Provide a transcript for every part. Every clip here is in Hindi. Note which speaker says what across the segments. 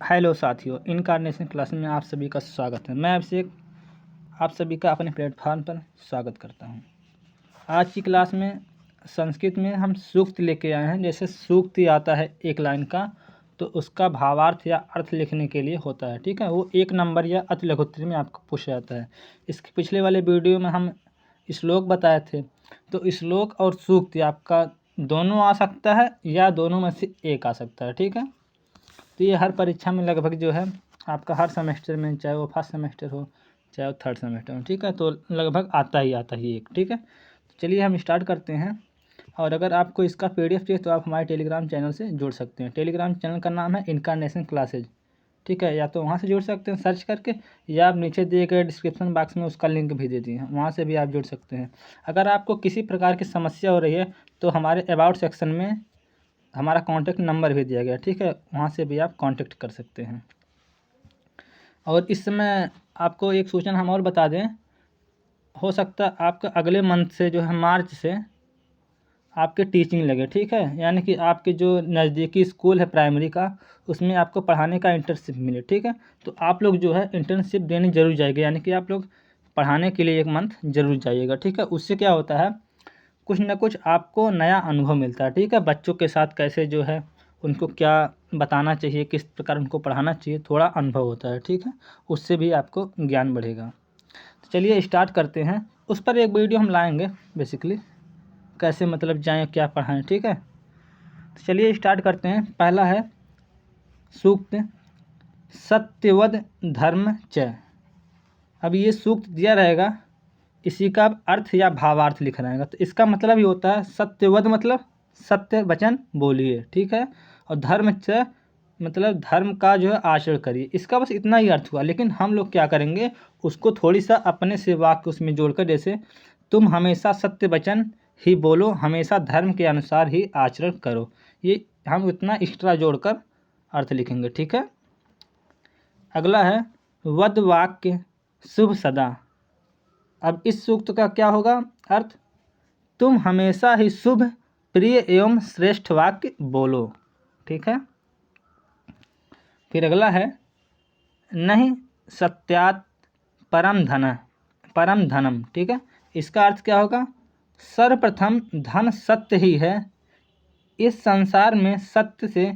Speaker 1: हेलो साथियों, इनकार्नेशन क्लास में आप सभी का स्वागत है। मैं अभिषेक आप सभी का अपने प्लेटफॉर्म पर स्वागत करता हूं। आज की क्लास में संस्कृत में हम सूक्त लेके आए हैं। जैसे सूक्ति आता है एक लाइन का, तो उसका भावार्थ या अर्थ लिखने के लिए होता है, ठीक है। वो 1 नंबर या अति लघुत्तरी में आपको पूछा जाता है। इसके पिछले वाले वीडियो में हम श्लोक बताए थे, तो श्लोक और सूक्ति आपका दोनों आ सकता है या दोनों में से एक आ सकता है, ठीक है। तो ये हर परीक्षा में लगभग जो है आपका हर सेमेस्टर में, चाहे वो फर्स्ट सेमेस्टर हो चाहे वो थर्ड सेमेस्टर हो, ठीक है, तो लगभग आता ही एक, ठीक है। तो चलिए हम स्टार्ट करते हैं। और अगर आपको इसका PDF चाहिए तो आप हमारे टेलीग्राम चैनल से जुड़ सकते हैं। टेलीग्राम चैनल का नाम है इनकार्नेशन क्लासेज, ठीक है। या तो वहाँ से जुड़ सकते हैं सर्च करके, या आप नीचे दिए गए डिस्क्रिप्शन बॉक्स में उसका लिंक भी दे दिए हैं, वहाँ से भी आप जुड़ सकते हैं। अगर आपको किसी प्रकार की समस्या हो रही है तो हमारे अबाउट सेक्शन में हमारा कॉन्टैक्ट नंबर भी दिया गया, ठीक है, वहाँ से भी आप कॉन्टैक्ट कर सकते हैं। और इस समय आपको एक सूचना हम और बता दें, हो सकता है आपका अगले मंथ से जो है मार्च से आपके टीचिंग लगे, ठीक है। यानी कि आपके जो नज़दीकी स्कूल है प्राइमरी का, उसमें आपको पढ़ाने का इंटर्नशिप मिले, ठीक है। तो आप लोग जो है इंटर्नशिप देने जरूर जाएगा, यानी कि आप लोग पढ़ाने के लिए 1 मंथ जरूर जाइएगा, ठीक है। उससे क्या होता है, कुछ ना कुछ आपको नया अनुभव मिलता है, ठीक है। बच्चों के साथ कैसे जो है उनको क्या बताना चाहिए, किस प्रकार उनको पढ़ाना चाहिए, थोड़ा अनुभव होता है, ठीक है। उससे भी आपको ज्ञान बढ़ेगा। तो चलिए स्टार्ट करते हैं। उस पर एक वीडियो हम लाएंगे, बेसिकली कैसे मतलब जाएं क्या पढ़ाएं, ठीक है। तो चलिए स्टार्ट करते हैं। पहला है सूक्त सत्यवद धर्म च। अब ये सूक्त दिया रहेगा, इसी का अर्थ या भावार्थ लिखना रहेगा। तो इसका मतलब ये होता है सत्यवद मतलब सत्य वचन बोलिए, ठीक है। और धर्म च मतलब धर्म का जो है आचरण करिए। इसका बस इतना ही अर्थ हुआ, लेकिन हम लोग क्या करेंगे, उसको थोड़ी सा अपने से वाक्य उसमें जोड़कर, जैसे तुम हमेशा सत्य वचन ही बोलो, हमेशा धर्म के अनुसार ही आचरण करो, ये हम इतना एक्स्ट्रा जोड़कर अर्थ लिखेंगे, ठीक है। अगला है वद वाक्य शुभ सदा। अब इस सूक्त का क्या होगा अर्थ, तुम हमेशा ही शुभ प्रिय एवं श्रेष्ठ वाक्य बोलो, ठीक है। फिर अगला है नहीं सत्यात् परम धनम, ठीक है। इसका अर्थ क्या होगा, सर्वप्रथम धन सत्य ही है, इस संसार में सत्य से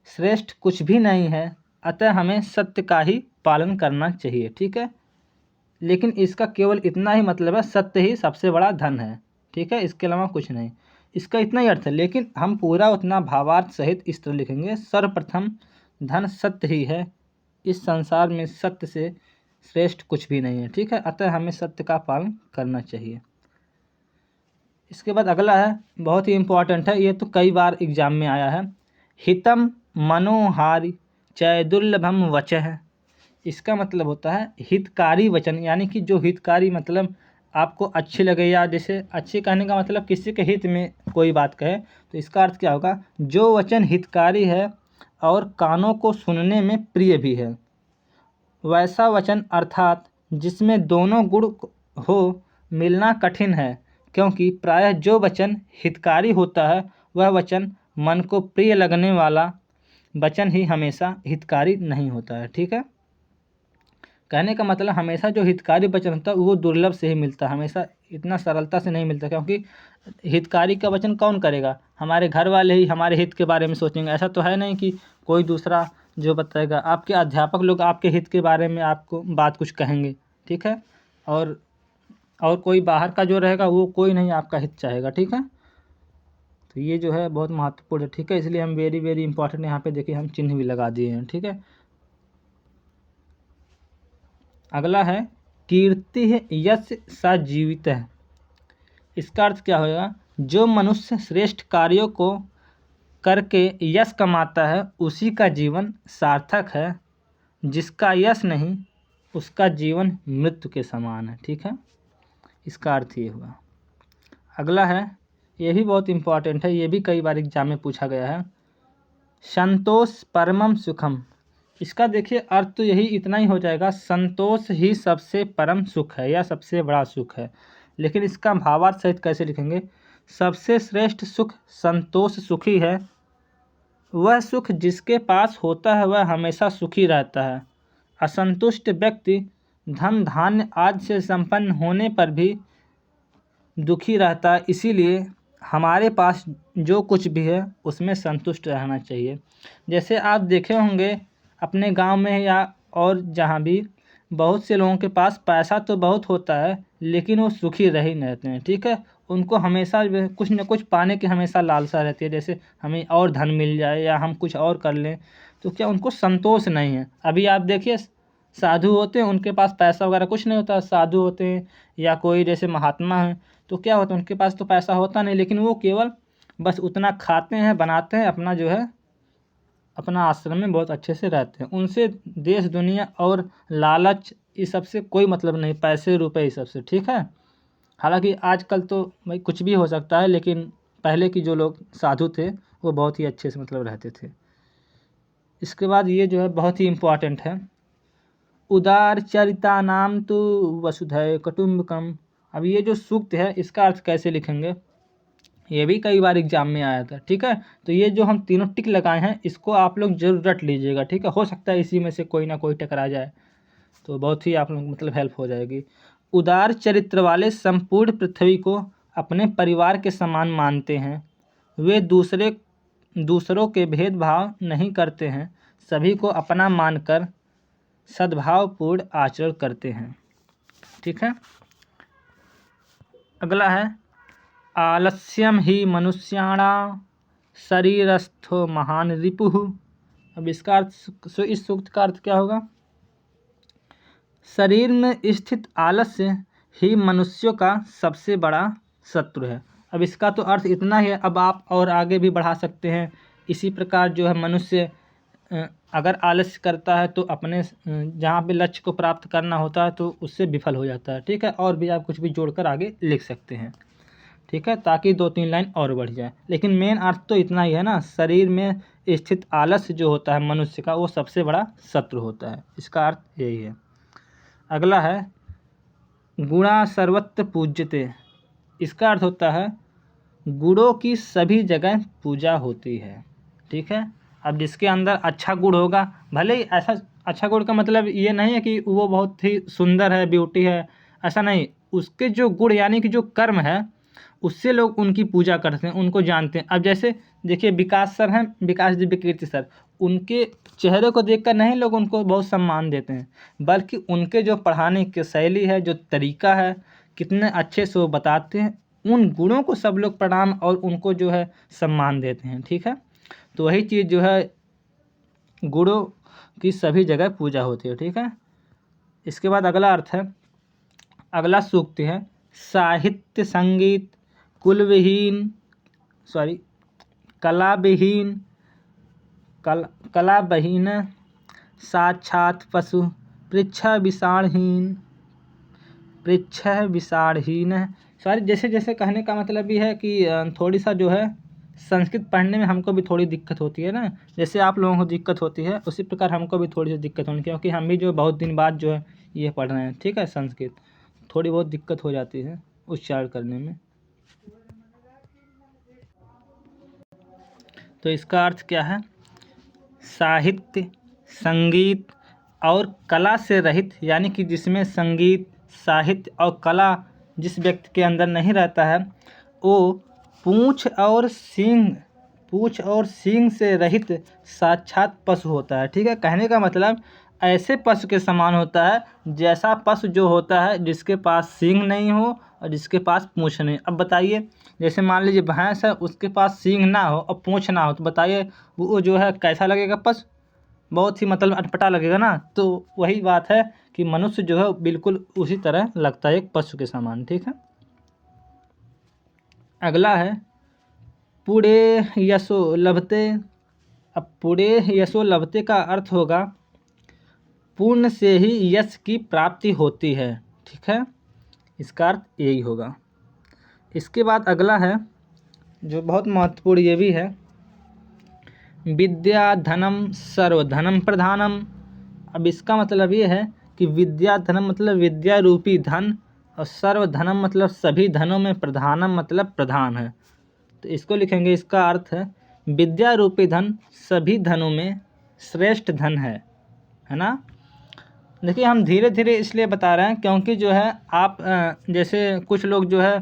Speaker 1: श्रेष्ठ कुछ भी नहीं है, अतः हमें सत्य का ही पालन करना चाहिए, ठीक है। लेकिन इसका केवल इतना ही मतलब है, सत्य ही सबसे बड़ा धन है, ठीक है, इसके अलावा कुछ नहीं। इसका इतना ही अर्थ है, लेकिन हम पूरा उतना भावार्थ सहित इस तरह लिखेंगे, सर्वप्रथम धन सत्य ही है, इस संसार में सत्य से श्रेष्ठ कुछ भी नहीं है, ठीक है, अतः हमें सत्य का पालन करना चाहिए। इसके बाद अगला है, बहुत ही इम्पोर्टेंट है, ये तो कई बार एग्जाम में आया है, हितम मनोहारी चय दुर्लभम वचः। इसका मतलब होता है हितकारी वचन, यानी कि जो हितकारी मतलब आपको अच्छे लगे, या जैसे अच्छे कहने का मतलब किसी के हित में कोई बात कहे, तो इसका अर्थ क्या होगा, जो वचन हितकारी है और कानों को सुनने में प्रिय भी है, वैसा वचन अर्थात जिसमें दोनों गुण हो मिलना कठिन है, क्योंकि प्रायः जो वचन हितकारी होता है वह वचन मन को प्रिय लगने वाला वचन ही हमेशा हितकारी नहीं होता है, ठीक है। कहने का मतलब हमेशा जो हितकारी वचन होता है वो दुर्लभ से ही मिलता है, हमेशा इतना सरलता से नहीं मिलता, क्योंकि हितकारी का वचन कौन करेगा, हमारे घर वाले ही हमारे हित के बारे में सोचेंगे। ऐसा तो है नहीं कि कोई दूसरा जो बताएगा, आपके अध्यापक लोग आपके हित के बारे में आपको बात कुछ कहेंगे, ठीक है। और कोई बाहर का जो रहेगा वो कोई नहीं आपका हित चाहेगा, ठीक है। तो ये जो है बहुत महत्वपूर्ण है, ठीक है, इसलिए हम वेरी वेरी इंपॉर्टेंट यहाँ पे देखिए हम चिन्ह भी लगा दिए हैं, ठीक है। अगला है कीर्ति यश स जीवित है। इसका अर्थ क्या होगा, जो मनुष्य श्रेष्ठ कार्यों को करके यश कमाता है उसी का जीवन सार्थक है, जिसका यश नहीं उसका जीवन मृत्यु के समान है, ठीक है। इसका अर्थ ये हुआ। अगला है, ये भी बहुत इंपॉर्टेंट है, ये भी कई बार एग्जाम में पूछा गया है, संतोष परमम सुखम। इसका देखिए अर्थ तो यही इतना ही हो जाएगा, संतोष ही सबसे परम सुख है या सबसे बड़ा सुख है। लेकिन इसका भावार्थ सहित कैसे लिखेंगे, सबसे श्रेष्ठ सुख संतोष सुखी है, वह सुख जिसके पास होता है वह हमेशा सुखी रहता है। असंतुष्ट व्यक्ति धन धान्य आदि से संपन्न होने पर भी दुखी रहता है। इसीलिए हमारे पास जो कुछ भी है उसमें संतुष्ट रहना चाहिए। जैसे आप देखे होंगे अपने गांव में या और जहां भी, बहुत से लोगों के पास पैसा तो बहुत होता है लेकिन वो सुखी रह ही नहीं रहते हैं। ठीक है, उनको हमेशा कुछ न कुछ पाने की हमेशा लालसा रहती है, जैसे हमें और धन मिल जाए या हम कुछ और कर लें, तो क्या उनको संतोष नहीं है। अभी आप देखिए साधु होते हैं, उनके पास पैसा वगैरह कुछ नहीं होता, साधु होते हैं या कोई जैसे महात्मा हैं, तो क्या होता है उनके पास तो पैसा होता नहीं, लेकिन वो केवल बस उतना खाते हैं, बनाते हैं, अपना जो है अपना आश्रम में बहुत अच्छे से रहते हैं। उनसे देश दुनिया और लालच इस सब से कोई मतलब नहीं, पैसे रुपए इस सब से। ठीक है, हालांकि आजकल तो भाई कुछ भी हो सकता है, लेकिन पहले की जो लोग साधु थे वो बहुत ही अच्छे से मतलब रहते थे। इसके बाद ये जो है बहुत ही इम्पोर्टेंट है, उदार चरिता नाम तो वसुधैव कुटुम्बकम। अब ये जो सूक्त है इसका अर्थ कैसे लिखेंगे, ये भी कई बार एग्जाम में आया था। ठीक है, तो ये जो हम तीनों टिक लगाए हैं इसको आप लोग जरूर रट लीजिएगा। ठीक है, हो सकता है इसी में से कोई ना कोई टकरा जाए, तो बहुत ही आप लोग मतलब हेल्प हो जाएगी। उदार चरित्र वाले संपूर्ण पृथ्वी को अपने परिवार के समान मानते हैं। वे दूसरों के भेदभाव नहीं करते हैं, सभी को अपना मानकर सद्भावपूर्ण आचरण करते हैं। ठीक है, अगला है आलस्यम ही मनुष्याणां शरीरस्थो महान रिपुः। अब इसका अर्थ, इस सूक्त का अर्थ क्या होगा, शरीर में स्थित आलस्य ही मनुष्यों का सबसे बड़ा शत्रु है। अब इसका तो अर्थ इतना ही है, अब आप और आगे भी बढ़ा सकते हैं। इसी प्रकार जो है मनुष्य अगर आलस्य करता है तो अपने जहाँ पे लक्ष्य को प्राप्त करना होता है तो उससे विफल हो जाता है। ठीक है, और भी आप कुछ भी जोड़कर आगे लिख सकते हैं। ठीक है, ताकि 2-3 लाइन और बढ़ जाए, लेकिन मेन अर्थ तो इतना ही है ना, शरीर में स्थित आलस्य जो होता है मनुष्य का वो सबसे बड़ा शत्रु होता है। इसका अर्थ यही है। अगला है गुणा सर्वत्र पूज्यते। इसका अर्थ होता है गुणों की सभी जगह पूजा होती है। ठीक है, अब जिसके अंदर अच्छा गुण होगा, भले ही ऐसा अच्छा गुण का मतलब ये नहीं है कि वो बहुत ही सुंदर है, ब्यूटी है, ऐसा नहीं, उसके जो गुण यानी कि जो कर्म है उससे लोग उनकी पूजा करते हैं, उनको जानते हैं। अब जैसे देखिए विकास सर हैं, विकास दिव्य कीर्ति सर, उनके चेहरे को देखकर नहीं लोग उनको बहुत सम्मान देते हैं, बल्कि उनके जो पढ़ाने की शैली है, जो तरीका है, कितने अच्छे से वो बताते हैं, उन गुणों को सब लोग प्रणाम और उनको जो है सम्मान देते हैं। ठीक है, तो वही चीज़ जो है गुणों की सभी जगह पूजा होती है। ठीक है, इसके बाद अगला अर्थ है, अगला सूक्त है साहित्य संगीत कला बहीन साक्षात पशु पृच्छ विषाणहीन। सॉरी, जैसे जैसे कहने का मतलब ये है कि थोड़ी सा जो है संस्कृत पढ़ने में हमको भी थोड़ी दिक्कत होती है ना, जैसे आप लोगों को दिक्कत होती है उसी प्रकार हमको भी थोड़ी सी दिक्कत होनी, क्योंकि हम भी जो बहुत दिन बाद जो है ये पढ़ रहे हैं। ठीक है, संस्कृत थोड़ी बहुत दिक्कत हो जाती है उच्चारण करने में। तो इसका अर्थ क्या है, साहित्य संगीत और कला से रहित, यानी कि जिसमें संगीत साहित्य और कला जिस व्यक्ति के अंदर नहीं रहता है वो पूँछ और सींग से रहित साक्षात पशु होता है। ठीक है, कहने का मतलब ऐसे पशु के समान होता है जैसा पशु जो होता है जिसके पास सींग नहीं हो और जिसके पास पूँछ नहीं। अब बताइए, जैसे मान लीजिए भैंस है, उसके पास सींग ना हो और पूँछ ना हो, तो बताइए वो जो है कैसा लगेगा पशु, बहुत ही मतलब अटपटा लगेगा ना। तो वही बात है कि मनुष्य जो है बिल्कुल उसी तरह लगता है एक पशु के समान। ठीक है, अगला है पुणे यशो लभते। अब पुणे यशो लभते का अर्थ होगा पुण्य से ही यश की प्राप्ति होती है। ठीक है, इसका अर्थ यही होगा। इसके बाद अगला है जो बहुत महत्वपूर्ण, ये भी है विद्या धनम सर्वधनम प्रधानम। अब इसका मतलब ये है कि विद्या धनम मतलब विद्या रूपी धन, और सर्वधनम मतलब सभी धनों में प्रधानम मतलब प्रधान है। तो इसको लिखेंगे, इसका अर्थ है विद्या रूपी धन सभी धनों में श्रेष्ठ धन है ना। देखिए हम धीरे धीरे इसलिए बता रहे हैं क्योंकि जो है आप जैसे कुछ लोग जो है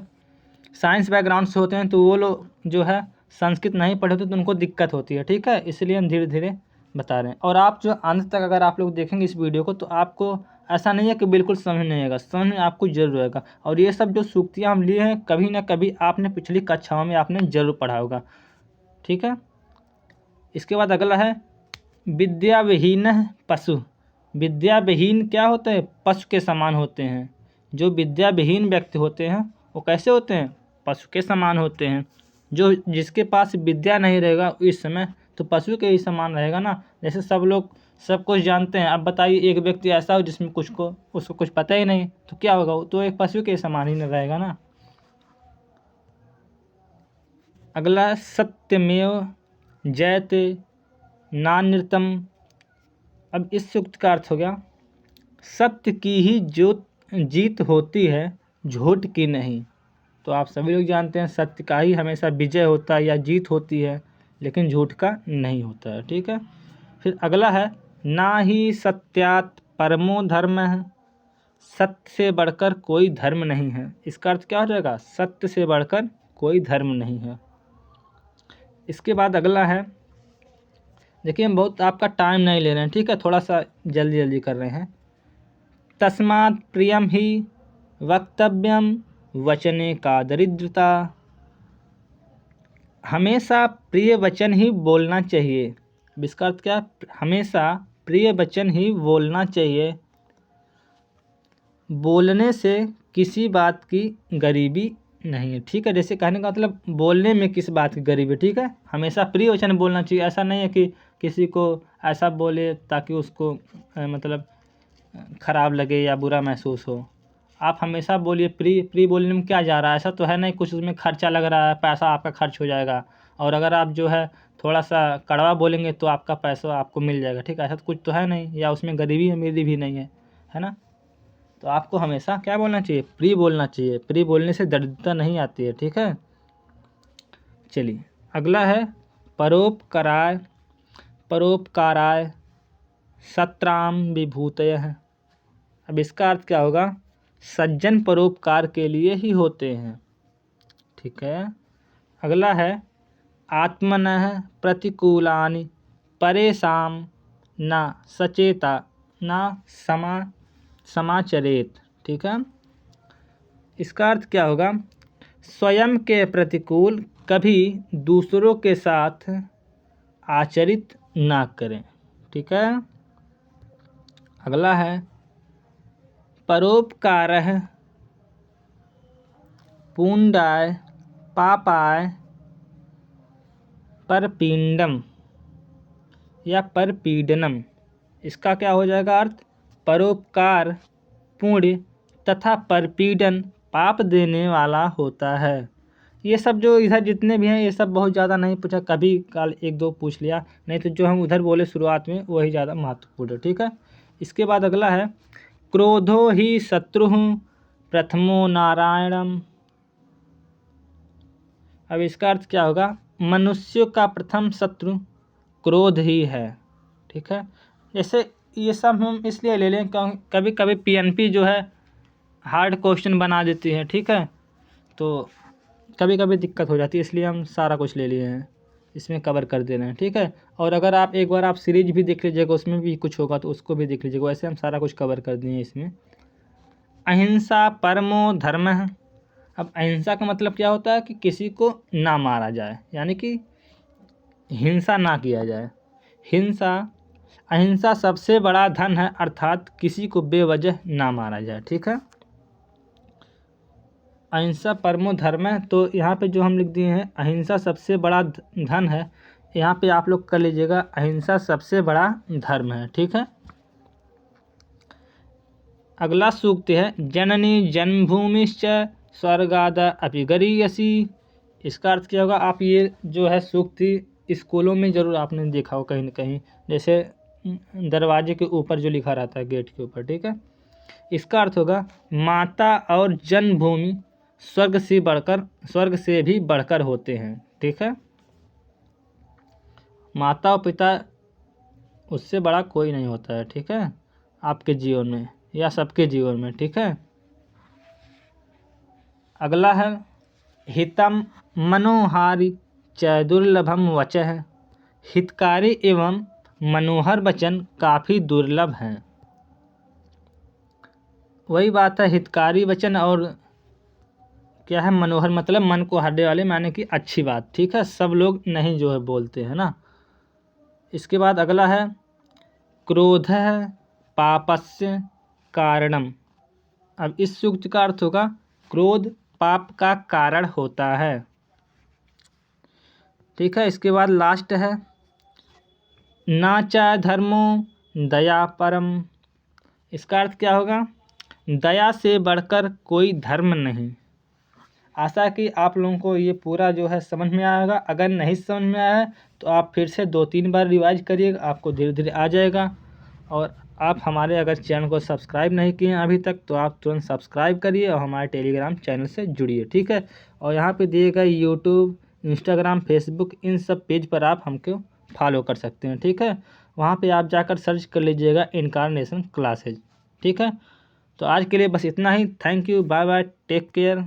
Speaker 1: साइंस बैकग्राउंड से होते हैं तो वो लोग जो है संस्कृत नहीं पढ़े होते तो उनको दिक्कत होती है, ठीक है, इसलिए हम धीरे धीरे बता रहे हैं। और आप जो अंत तक अगर आप लोग देखेंगे इस वीडियो को तो आपको ऐसा नहीं है कि बिल्कुल समझ नहीं आएगा, समझ में आपको जरूर आएगा। और ये सब जो सूक्तियाँ हम लिए हैं कभी ना कभी आपने पिछली कक्षाओं में आपने जरूर पढ़ा होगा, ठीक है। इसके बाद अगला है विद्या विहीन पशु। विद्या विहीन क्या होते हैं? पशु के समान होते हैं। जो विद्या विहीन व्यक्ति होते हैं वो कैसे होते हैं? पशु के समान होते हैं। जो जिसके पास विद्या नहीं रहेगा इस समय तो पशु के ही समान रहेगा ना। जैसे सब लोग सब कुछ जानते हैं, अब बताइए एक व्यक्ति ऐसा हो जिसमें उसको कुछ पता ही नहीं तो क्या होगा? वो तो एक पशु के समान ही नहीं रहेगा ना। अगला सत्यमेव जयते नान्यतम। अब इस सूक्त का अर्थ हो गया सत्य की ही जो जीत होती है, झूठ की नहीं। तो आप सभी लोग जानते हैं सत्य का ही हमेशा विजय होता है या जीत होती है, लेकिन झूठ का नहीं होता है, ठीक है। फिर अगला है ना ही सत्यात परमो धर्म है। सत्य से बढ़कर कोई धर्म नहीं है। इसका अर्थ क्या हो जाएगा? सत्य से बढ़कर कोई धर्म नहीं है। इसके बाद अगला है, देखिए हम बहुत आपका टाइम नहीं ले रहे हैं, ठीक है, थोड़ा सा जल्दी जल्दी कर रहे हैं। तस्मात् प्रियम ही वक्तव्यम वचने का दरिद्रता। हमेशा प्रिय वचन ही बोलना चाहिए। इसका अर्थ क्या? हमेशा प्रिय वचन ही बोलना चाहिए। बोलने से किसी बात की गरीबी नहीं है, ठीक है। जैसे कहने का मतलब बोलने में किस बात की गरीबी, ठीक है। हमेशा प्रिय वचन बोलना चाहिए। ऐसा नहीं है कि किसी को ऐसा बोले ताकि उसको मतलब खराब लगे या बुरा महसूस हो। आप हमेशा बोलिए प्री बोलने में क्या जा रहा है? ऐसा तो है नहीं कुछ उसमें खर्चा लग रहा है, पैसा आपका खर्च हो जाएगा। और अगर आप जो है थोड़ा सा कड़वा बोलेंगे तो आपका पैसा आपको मिल जाएगा, ठीक है, ऐसा तो कुछ तो है नहीं, या उसमें गरीबी अमीरी भी नहीं है ना। तो आपको हमेशा क्या बोलना चाहिए? प्री बोलना चाहिए। प्री बोलने से दरिद्रता नहीं आती है, ठीक है। चलिए अगला है परोपकाराय सत्राम विभूतयः। अब इसका अर्थ क्या होगा? सज्जन परोपकार के लिए ही होते हैं, ठीक है। अगला है आत्मनः प्रतिकूलानि परेशान न सचेता न समाचरेत, ठीक है। इसका अर्थ क्या होगा? स्वयं के प्रतिकूल कभी दूसरों के साथ आचरित ना करें, ठीक है। अगला है परोपकारः पुण्डाय पापाय परपीडनम या परपीडनम। इसका क्या हो जाएगा अर्थ? परोपकार पुण्य तथा परपीडन पाप देने वाला होता है। ये सब जो इधर जितने भी हैं ये सब बहुत ज़्यादा नहीं पूछा, कभी काल एक दो पूछ लिया, नहीं तो जो हम उधर बोले शुरुआत में वही ज़्यादा महत्वपूर्ण है, ठीक है। इसके बाद अगला है क्रोधो ही शत्रु प्रथमो नारायणम। अब इसका अर्थ क्या होगा? मनुष्य का प्रथम शत्रु क्रोध ही है, ठीक है। जैसे ये सब हम इसलिए ले लें क्योंकि कभी कभी पीएनपी जो है हार्ड क्वेश्चन बना देती है, ठीक है, तो कभी कभी दिक्कत हो जाती है, इसलिए हम सारा कुछ ले लिए हैं, इसमें कवर कर दे रहे हैं, ठीक है। और अगर आप एक बार आप सीरीज भी देख लीजिएगा उसमें भी कुछ होगा तो उसको भी देख लीजिएगा। वैसे हम सारा कुछ कवर कर दिए हैं इसमें। अहिंसा परमो धर्म है। अब अहिंसा का मतलब क्या होता है? कि किसी को ना मारा जाए, यानी कि हिंसा ना किया जाए। अहिंसा सबसे बड़ा धन है, अर्थात किसी को बेवजह ना मारा जाए, ठीक है। अहिंसा परमो धर्म है, तो यहाँ पे जो हम लिख दिए हैं अहिंसा सबसे बड़ा धन है, यहाँ पे आप लोग कर लीजिएगा अहिंसा सबसे बड़ा धर्म है, ठीक है। अगला सूक्त है जननी जन्मभूमिश्च स्वर्गाद अपि गरीयसी। इसका अर्थ क्या होगा? आप ये जो है सूक्ति स्कूलों में ज़रूर आपने देखा हो कहीं न कहीं, जैसे दरवाजे के ऊपर जो लिखा रहता है गेट के ऊपर, ठीक है। इसका अर्थ होगा माता और जन्मभूमि स्वर्ग से भी बढ़कर होते हैं, ठीक है। माता और पिता उससे बड़ा कोई नहीं होता है, ठीक है, आपके जीवन में या सबके जीवन में, ठीक है। अगला है हितम मनोहारी च दुर्लभम वचः। हितकारी एवं मनोहर वचन काफ़ी दुर्लभ हैं। वही बात है, हितकारी वचन और क्या है मनोहर, मतलब मन को हरने वाले, माने कि अच्छी बात, ठीक है, सब लोग नहीं जो है बोलते हैं ना। इसके बाद अगला है क्रोधः पापस्य कारणम। अब इस सूक्त का अर्थ होगा क्रोध पाप का कारण होता है, ठीक है। इसके बाद लास्ट है ना च धर्मो दया परम। इसका अर्थ क्या होगा, दया से बढ़कर कोई धर्म नहीं। आशा कि आप लोगों को ये पूरा जो है समझ में आएगा। अगर नहीं समझ में आया है तो आप फिर से 2-3 बार रिवाइज करिएगा, आपको धीरे धीरे आ जाएगा। और आप हमारे अगर चैनल को सब्सक्राइब नहीं किए हैं अभी तक तो आप तुरंत सब्सक्राइब करिए और हमारे टेलीग्राम चैनल से जुड़िए, ठीक है। और यहाँ पे दिए गए यूट्यूब, इंस्टाग्राम, फेसबुक, इन सब पेज पर आप हमको फॉलो कर सकते हैं, ठीक है। वहाँ पे आप जाकर सर्च कर लीजिएगा इनकार्नेशन क्लासेज, ठीक है। तो आज के लिए बस इतना ही। Thank you, bye bye, take care.